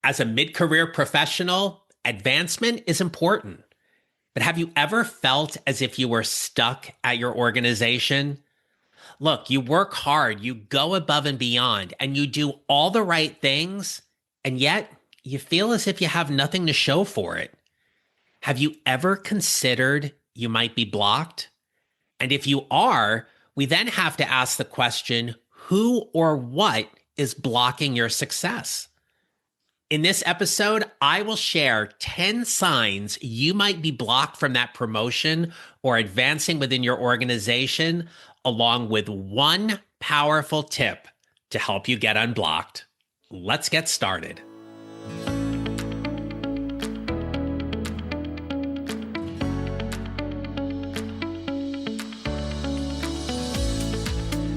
As a mid-career professional, advancement is important. But have you ever felt as if you were stuck at your organization? Look, you work hard, you go above and beyond, and you do all the right things, and yet you feel as if you have nothing to show for it. Have you ever considered you might be blocked? And if you are, we then have to ask the question, who or what is blocking your success? In this episode, I will share 10 signs you might be blocked from that promotion or advancing within your organization, along with one powerful tip to help you get unblocked. Let's get started.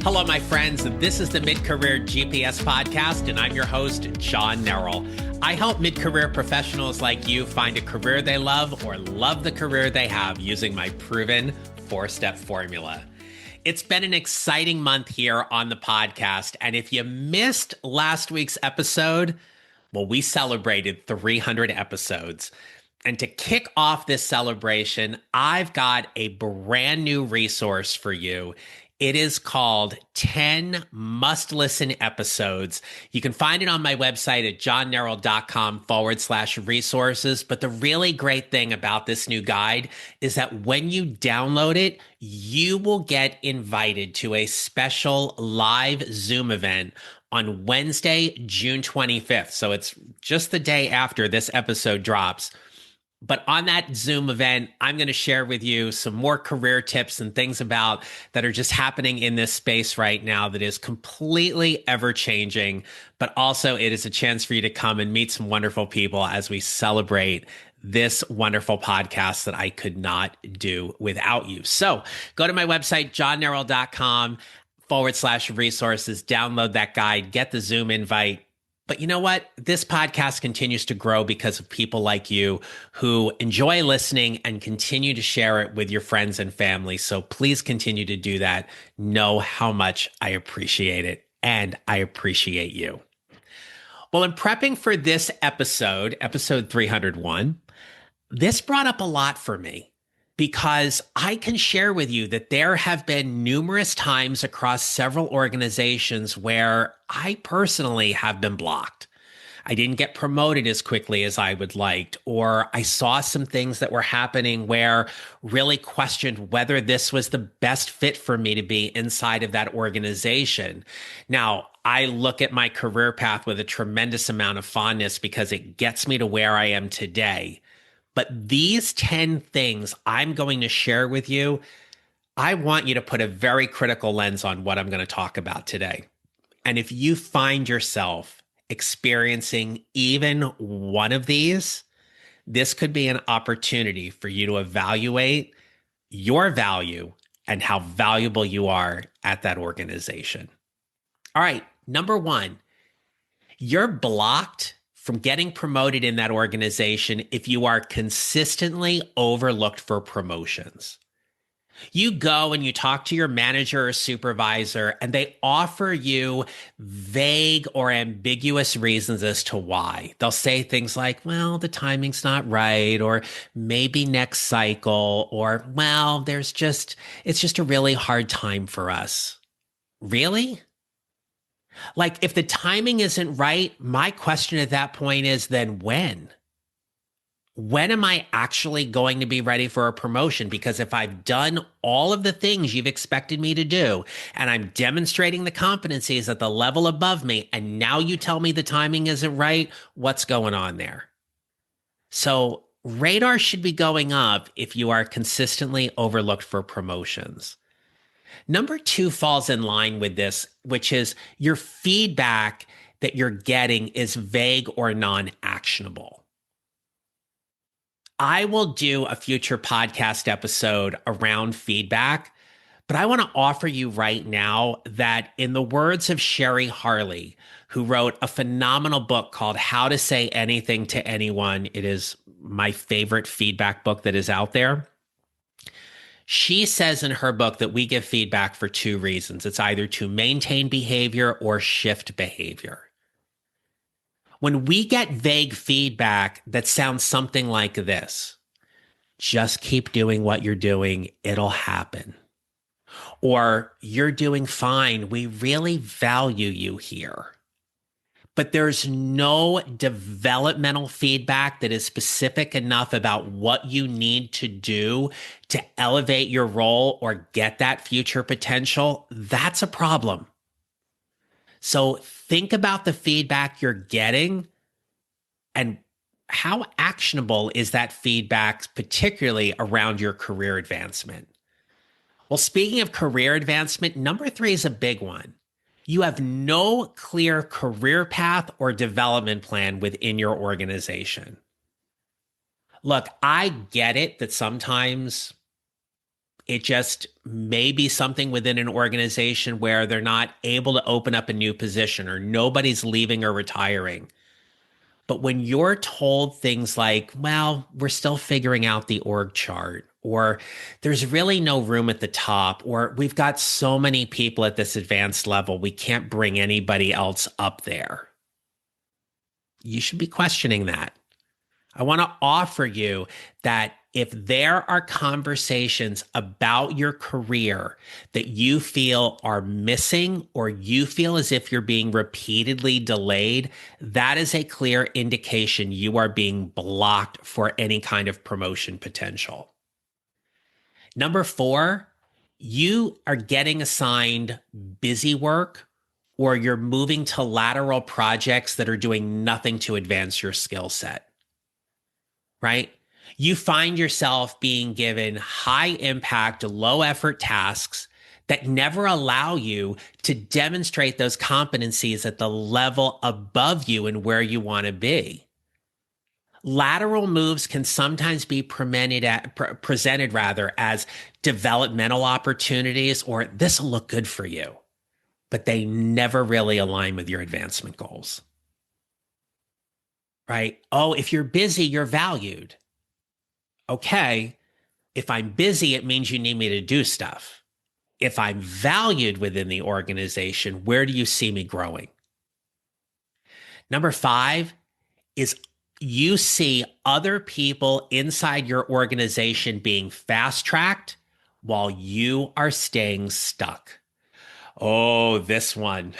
Hello, my friends. This is the Mid-Career GPS podcast, and I'm your host, John Neral. I help mid-career professionals like you find a career they love or love the career they have using my proven 4-step formula. It's been an exciting month here on the podcast, and if you missed last week's episode, well, we celebrated 300 episodes. And to kick off this celebration, I've got a brand new resource for you. It is called 10 must-listen episodes. You can find it on my website at johnneral.com/resources. But the really great thing about this new guide is that when you download it, you will get invited to a special live Zoom event on Wednesday, June 25th. So it's just the day after this episode drops. But on that Zoom event, I'm going to share with you some more career tips and things about that are just happening in this space right now that is completely ever changing. But also it is a chance for you to come and meet some wonderful people as we celebrate this wonderful podcast that I could not do without you. So go to my website, johnneral.com/resources, download that guide, get the Zoom invite. But you know what? This podcast continues to grow because of people like you who enjoy listening and continue to share it with your friends and family. So please continue to do that. Know how much I appreciate it, and I appreciate you. Well, in prepping for this episode 301, this brought up a lot for me, because I can share with you that there have been numerous times across several organizations where I personally have been blocked. I didn't get promoted as quickly as I would like, or I saw some things that were happening where really questioned whether this was the best fit for me to be inside of that organization. Now, I look at my career path with a tremendous amount of fondness because it gets me to where I am today. But these 10 things I'm going to share with you, I want you to put a very critical lens on what I'm going to talk about today. And if you find yourself experiencing even one of these, this could be an opportunity for you to evaluate your value and how valuable you are at that organization. All right, number one, you're blocked from getting promoted in that organization if you are consistently overlooked for promotions. You go and you talk to your manager or supervisor, and they offer you vague or ambiguous reasons as to why. They'll say things like, well, the timing's not right, or maybe next cycle, or, well, it's just a really hard time for us. Really? Like, if the timing isn't right, my question at that point is, then when? When am I actually going to be ready for a promotion? Because if I've done all of the things you've expected me to do, and I'm demonstrating the competencies at the level above me, and now you tell me the timing isn't right, what's going on there? So radar should be going up if you are consistently overlooked for promotions. Number two falls in line with this, which is your feedback that you're getting is vague or non-actionable. I will do a future podcast episode around feedback, but I want to offer you right now that, in the words of Sherry Harley, who wrote a phenomenal book called How to Say Anything to Anyone, it is my favorite feedback book that is out there. She says in her book that we give feedback for two reasons. It's either to maintain behavior or shift behavior. When we get vague feedback that sounds something like this, just keep doing what you're doing, it'll happen. Or you're doing fine, we really value you here. But there's no developmental feedback that is specific enough about what you need to do to elevate your role or get that future potential. That's a problem. So think about the feedback you're getting and how actionable is that feedback, particularly around your career advancement. Well, speaking of career advancement, number three is a big one. You have no clear career path or development plan within your organization. Look, I get it that sometimes it just may be something within an organization where they're not able to open up a new position or nobody's leaving or retiring. But when you're told things like, well, we're still figuring out the org chart, or there's really no room at the top, or we've got so many people at this advanced level, we can't bring anybody else up there. You should be questioning that. I want to offer you that if there are conversations about your career that you feel are missing or you feel as if you're being repeatedly delayed, that is a clear indication you are being blocked for any kind of promotion potential. Number four, you are getting assigned busy work or you're moving to lateral projects that are doing nothing to advance your skill set. Right? You find yourself being given high impact, low effort tasks that never allow you to demonstrate those competencies at the level above you and where you want to be. Lateral moves can sometimes be presented rather as developmental opportunities or this will look good for you, but they never really align with your advancement goals. Right? Oh, if you're busy, you're valued. Okay, if I'm busy, it means you need me to do stuff. If I'm valued within the organization, where do you see me growing? Number five is you see other people inside your organization being fast tracked while you are staying stuck. Oh, this one.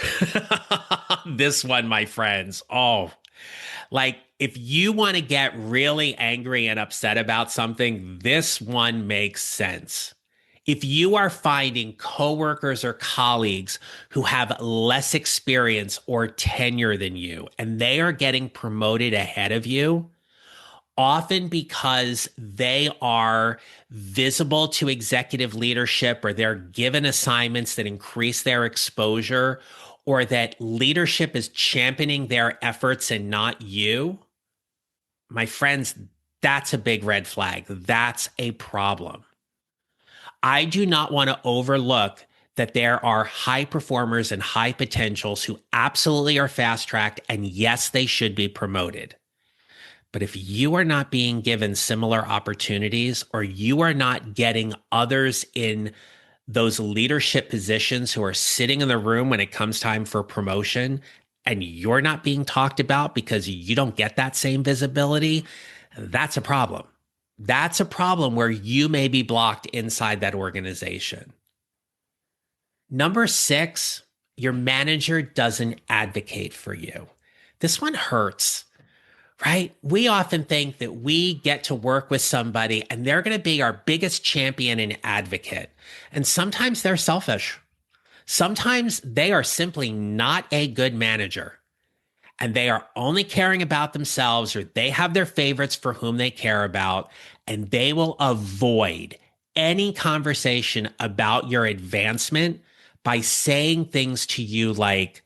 This one, my friends. Oh, like, if you want to get really angry and upset about something, this one makes sense. If you are finding coworkers or colleagues who have less experience or tenure than you, and they are getting promoted ahead of you, often because they are visible to executive leadership or they're given assignments that increase their exposure or that leadership is championing their efforts and not you, my friends, that's a big red flag. That's a problem. I do not want to overlook that there are high performers and high potentials who absolutely are fast tracked, and yes, they should be promoted. But if you are not being given similar opportunities or you are not getting others in those leadership positions who are sitting in the room when it comes time for promotion and you're not being talked about because you don't get that same visibility, that's a problem. That's a problem where you may be blocked inside that organization. Number six, your manager doesn't advocate for you. This one hurts. Right? We often think that we get to work with somebody and they're going to be our biggest champion and advocate. And sometimes they're selfish. Sometimes they are simply not a good manager and they are only caring about themselves or they have their favorites for whom they care about, and they will avoid any conversation about your advancement by saying things to you like,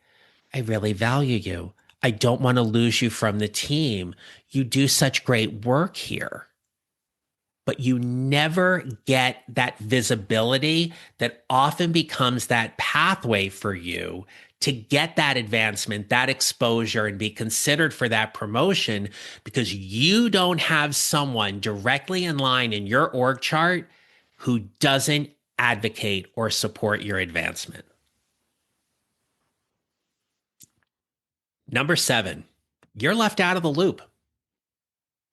I really value you. I don't want to lose you from the team. You do such great work here. But you never get that visibility that often becomes that pathway for you to get that advancement, that exposure, and be considered for that promotion because you don't have someone directly in line in your org chart who doesn't advocate or support your advancement. Number seven, you're left out of the loop.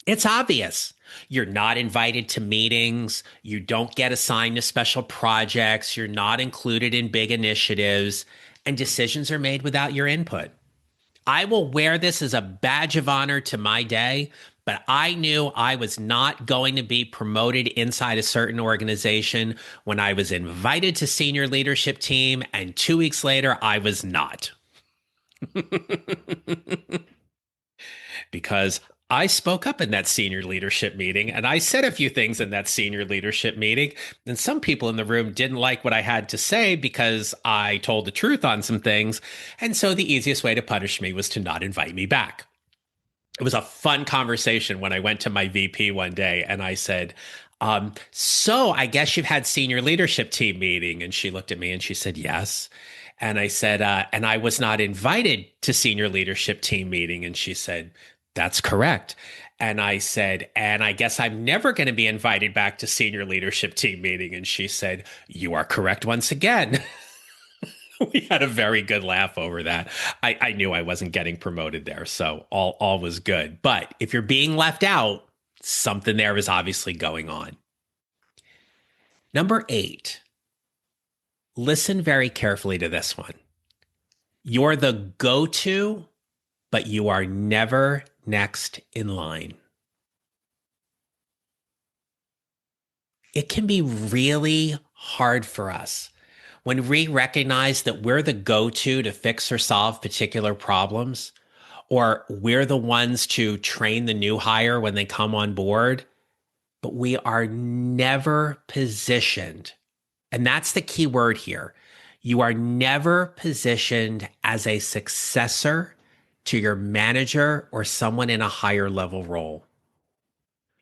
It's obvious. You're not invited to meetings. You don't get assigned to special projects. You're not included in big initiatives, and decisions are made without your input. I will wear this as a badge of honor to my day, but I knew I was not going to be promoted inside a certain organization when I was invited to senior leadership team, and 2 weeks later, I was not. Because I spoke up in that senior leadership meeting and I said a few things in that senior leadership meeting. And some people in the room didn't like what I had to say because I told the truth on some things. And so the easiest way to punish me was to not invite me back. It was a fun conversation when I went to my VP one day and I said, so I guess you've had senior leadership team meeting. And she looked at me and she said, yes. And I said, and I was not invited to senior leadership team meeting. And she said, that's correct. And I said, and I guess I'm never going to be invited back to senior leadership team meeting. And she said, you are correct once again. We had a very good laugh over that. I knew I wasn't getting promoted there, so all was good. But if you're being left out, something there is obviously going on. Number 8, listen very carefully to this one. You're the go-to, but you are never next in line. It can be really hard for us when we recognize that we're the go-to to fix or solve particular problems, or we're the ones to train the new hire when they come on board, but we are never positioned. And that's the key word here. You are never positioned as a successor to your manager or someone in a higher level role.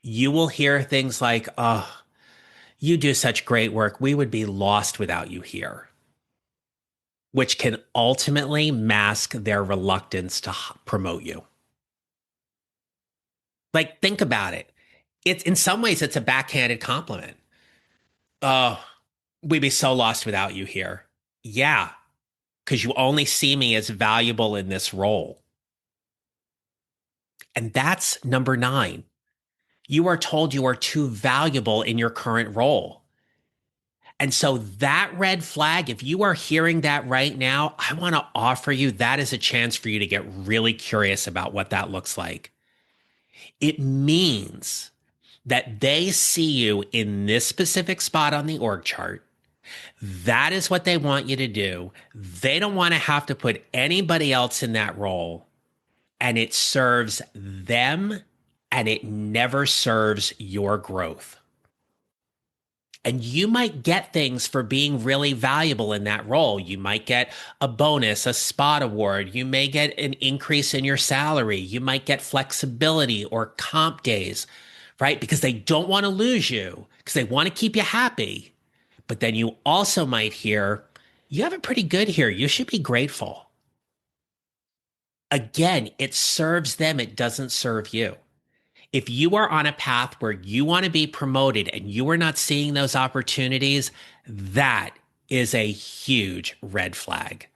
You will hear things like, oh, you do such great work. We would be lost without you here, which can ultimately mask their reluctance to promote you. Like, think about it. It's in some ways, it's a backhanded compliment. Oh, we'd be so lost without you here. Yeah, because you only see me as valuable in this role. And that's number 9. You are told you are too valuable in your current role. And so that red flag, if you are hearing that right now, I want to offer you that as a chance for you to get really curious about what that looks like. It means that they see you in this specific spot on the org chart. That is what they want you to do. They don't want to have to put anybody else in that role. And it serves them and it never serves your growth. And you might get things for being really valuable in that role. You might get a bonus, a spot award. You may get an increase in your salary. You might get flexibility or comp days, right? Because they don't want to lose you, because they want to keep you happy. But then you also might hear, you have it pretty good here. You should be grateful. Again, it serves them. It doesn't serve you. If you are on a path where you want to be promoted and you are not seeing those opportunities, that is a huge red flag.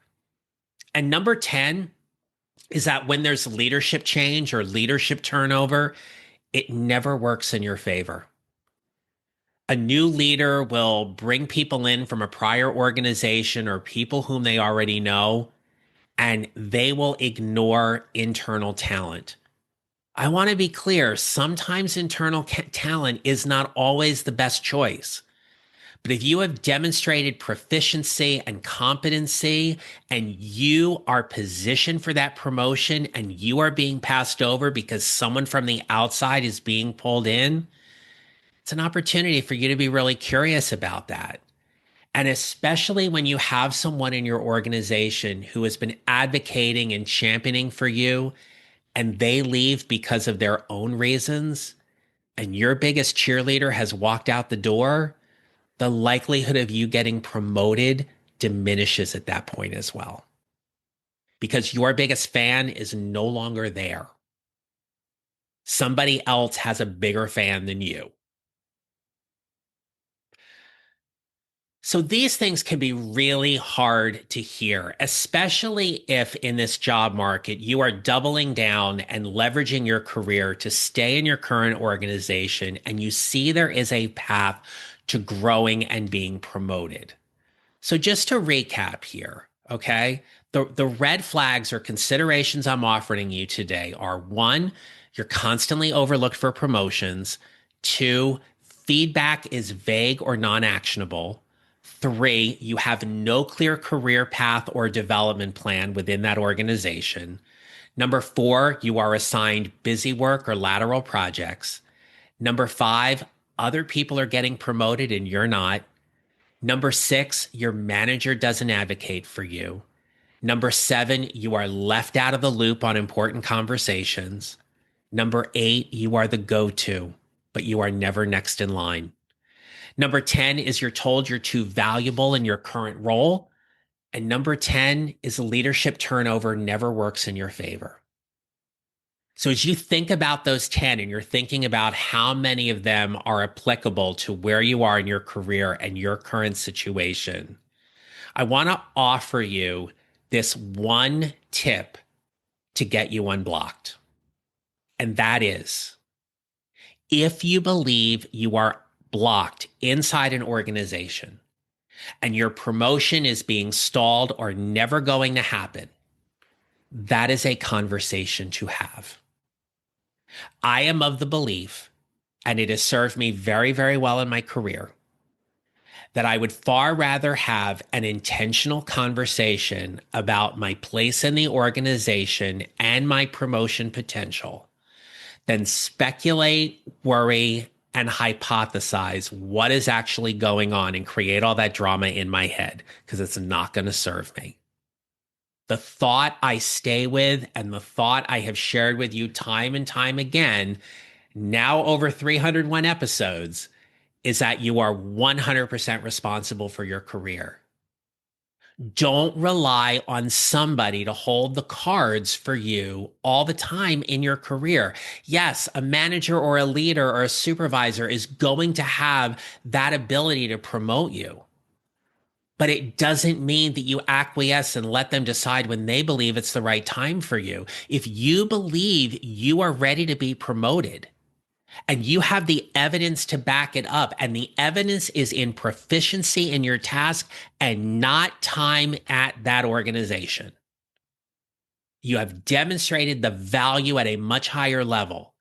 And number 10 is that when there's leadership change or leadership turnover, it never works in your favor. A new leader will bring people in from a prior organization or people whom they already know, and they will ignore internal talent. I want to be clear, sometimes internal talent is not always the best choice. But if you have demonstrated proficiency and competency and you are positioned for that promotion and you are being passed over because someone from the outside is being pulled in, it's an opportunity for you to be really curious about that. And especially when you have someone in your organization who has been advocating and championing for you and they leave because of their own reasons, and your biggest cheerleader has walked out the door, the likelihood of you getting promoted diminishes at that point as well. Because your biggest fan is no longer there. Somebody else has a bigger fan than you. So these things can be really hard to hear, especially if in this job market you are doubling down and leveraging your career to stay in your current organization and you see there is a path to growing and being promoted. So just to recap here, okay? The red flags or considerations I'm offering you today are one, you're constantly overlooked for promotions. Two, feedback is vague or non-actionable. Three, you have no clear career path or development plan within that organization. Number four, you are assigned busy work or lateral projects. Number five, other people are getting promoted and you're not. Number six, your manager doesn't advocate for you. Number seven, you are left out of the loop on important conversations. Number eight, you are the go to, but you are never next in line. Number 10 is you're told you're too valuable in your current role. And number 10 is leadership turnover never works in your favor. So as you think about those 10 and you're thinking about how many of them are applicable to where you are in your career and your current situation, I want to offer you this one tip to get you unblocked. And that is if you believe you are blocked inside an organization and your promotion is being stalled or never going to happen, that is a conversation to have. I am of the belief, and it has served me very, very well in my career, that I would far rather have an intentional conversation about my place in the organization and my promotion potential than speculate, worry, and hypothesize what is actually going on and create all that drama in my head because it's not going to serve me. The thought I stay with and the thought I have shared with you time and time again, now over 301 episodes, is that you are 100% responsible for your career. Don't rely on somebody to hold the cards for you all the time in your career. Yes, a manager or a leader or a supervisor is going to have that ability to promote you. But it doesn't mean that you acquiesce and let them decide when they believe it's the right time for you. If you believe you are ready to be promoted, and you have the evidence to back it up, and the evidence is in proficiency in your task and not time at that organization. You have demonstrated the value at a much higher level.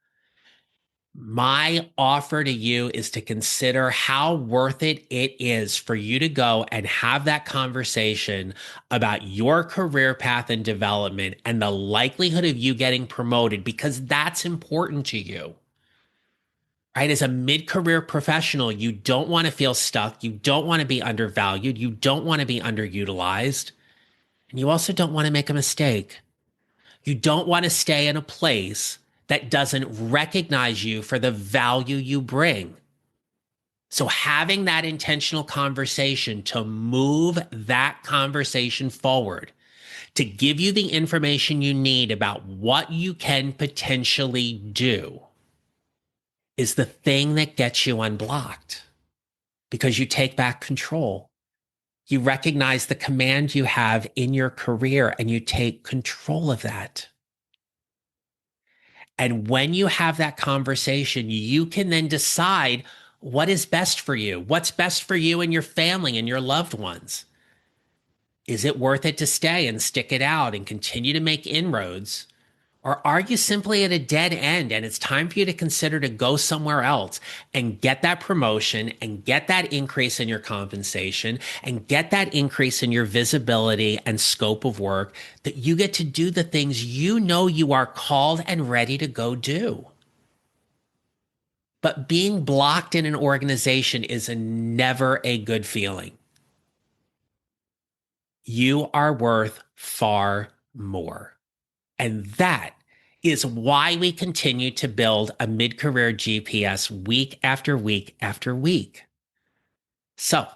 My offer to you is to consider how worth it is for you to go and have that conversation about your career path and development and the likelihood of you getting promoted, because that's important to you. Right? As a mid-career professional, you don't want to feel stuck. You don't want to be undervalued. You don't want to be underutilized. And you also don't want to make a mistake. You don't want to stay in a place that doesn't recognize you for the value you bring. So having that intentional conversation to move that conversation forward, to give you the information you need about what you can potentially do, is the thing that gets you unblocked because you take back control. You recognize the command you have in your career and you take control of that. And when you have that conversation, you can then decide what is best for you, what's best for you and your family and your loved ones. Is it worth it to stay and stick it out and continue to make inroads? Or are you simply at a dead end and it's time for you to consider to go somewhere else and get that promotion and get that increase in your compensation and get that increase in your visibility and scope of work, that you get to do the things you know you are called and ready to go do? But being blocked in an organization is never a good feeling. You are worth far more. And that is why we continue to build a mid-career GPS week after week after week. So,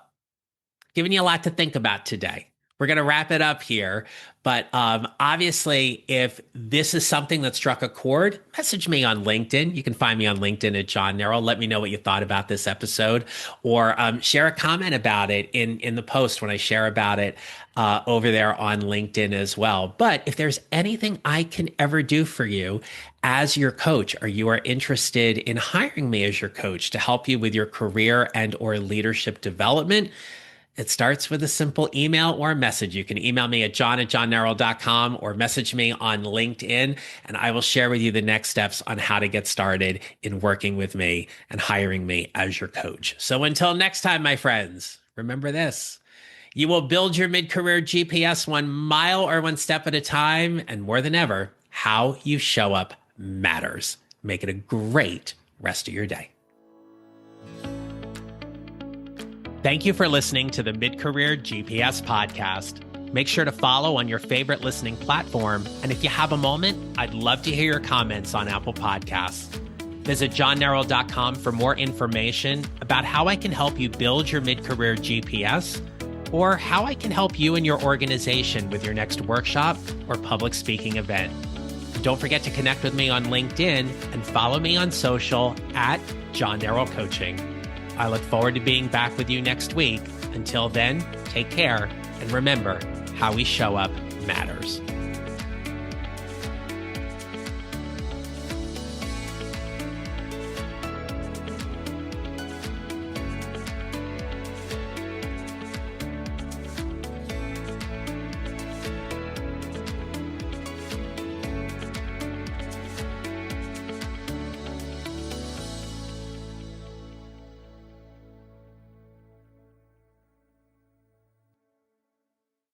giving you a lot to think about today. We're going to wrap it up here. But obviously, if this is something that struck a chord, message me on LinkedIn. You can find me on LinkedIn at John Neral. Let me know what you thought about this episode, or share a comment about it in the post when I share about it over there on LinkedIn as well. But if there's anything I can ever do for you as your coach, or you are interested in hiring me as your coach to help you with your career and or leadership development, it starts with a simple email or a message. You can email me at john@johnneral.com or message me on LinkedIn, and I will share with you the next steps on how to get started in working with me and hiring me as your coach. So until next time, my friends, remember this: you will build your mid-career GPS 1 mile or 1 step at a time, and more than ever, how you show up matters. Make it a great rest of your day. Thank you for listening to the Mid-Career GPS podcast. Make sure to follow on your favorite listening platform. And if you have a moment, I'd love to hear your comments on Apple Podcasts. Visit johnneral.com for more information about how I can help you build your mid-career GPS, or how I can help you and your organization with your next workshop or public speaking event. Don't forget to connect with me on LinkedIn and follow me on social at John Neral Coaching. I look forward to being back with you next week. Until then, take care, and remember, how we show up matters.